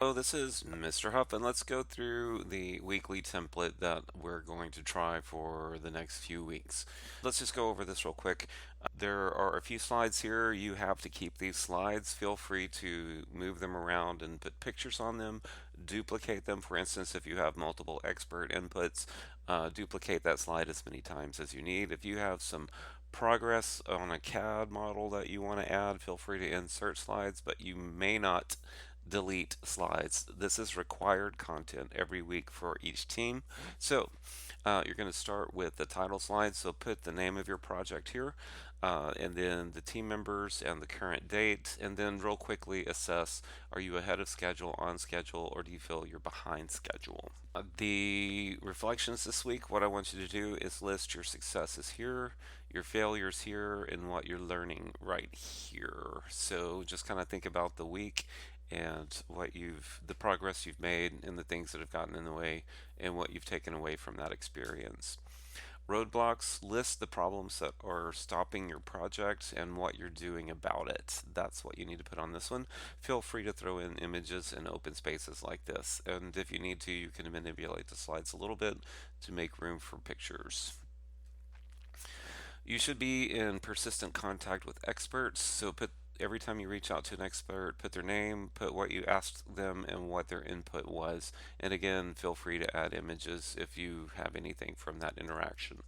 Hello, this is Mr. Huff, and let's go through the weekly template that we're going to try for the next few weeks. Let's just go over this real quick. There are a few slides here. You have to keep these slides. Feel free to move them around and put pictures on them, duplicate them. For instance, if you have multiple expert inputs, duplicate that slide as many times as you need. If you have some progress on a CAD model that you want to add, feel free to insert slides, but you may not delete slides. This is required content every week for each team. So you're going to start with the title slide. So put the name of your project here, and then the team members and the current date, and then real quickly assess, are you ahead of schedule, on schedule, or do you feel you're behind schedule? The reflections this week, what I want you to do is list your successes here, your failures here, and what you're learning right here. So just kind of think about the week and the progress you've made and the things that have gotten in the way and what you've taken away from that experience. Roadblocks, list the problems that are stopping your project and what you're doing about it. That's what you need to put on this one. Feel free to throw in images and open spaces like this. And if you need to, you can manipulate the slides a little bit to make room for pictures. You should be in persistent contact with experts, so put every time you reach out to an expert, put their name, put what you asked them and what their input was. And again, feel free to add images if you have anything from that interaction.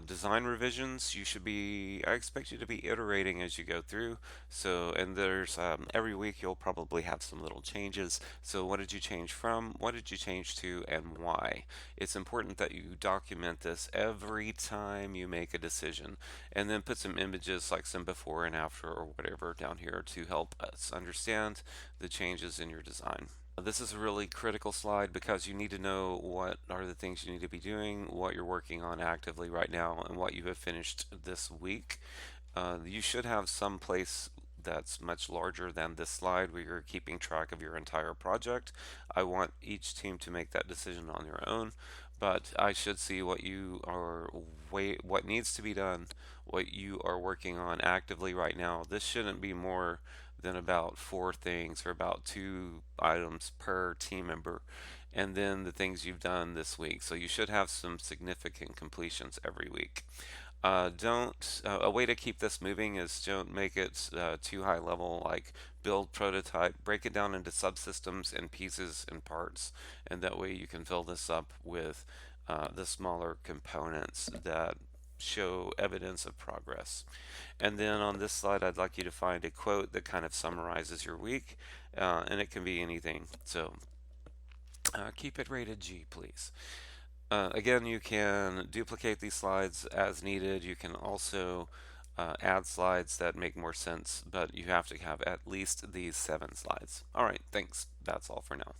Design revisions, I expect you to be iterating as you go through. So, and there's every week you'll probably have some little changes. So, what did you change from? What did you change to? And why? It's important that you document this every time you make a decision, and then put some images like some before and after or whatever down here to help us understand the changes in your design. This is a really critical slide because you need to know what are the things you need to be doing, what you're working on actively right now, and what you have finished this week. You should have some place that's much larger than this slide where you're keeping track of your entire project. I want each team to make that decision on their own, but I should see what needs to be done, what you are working on actively right now. This shouldn't be more than about 4 things or about 2 items per team member, and then the things you've done this week. So you should have some significant completions every week. Don't A way to keep this moving is don't make it too high level, like build, prototype, break it down into subsystems and pieces and parts, and that way you can fill this up with the smaller components that show evidence of progress. And then on this slide, I'd like you to find a quote that kind of summarizes your week, and it can be anything. So keep it rated G, please. Again, you can duplicate these slides as needed. You can also add slides that make more sense, but you have to have at least these 7 slides. All right, thanks. That's all for now.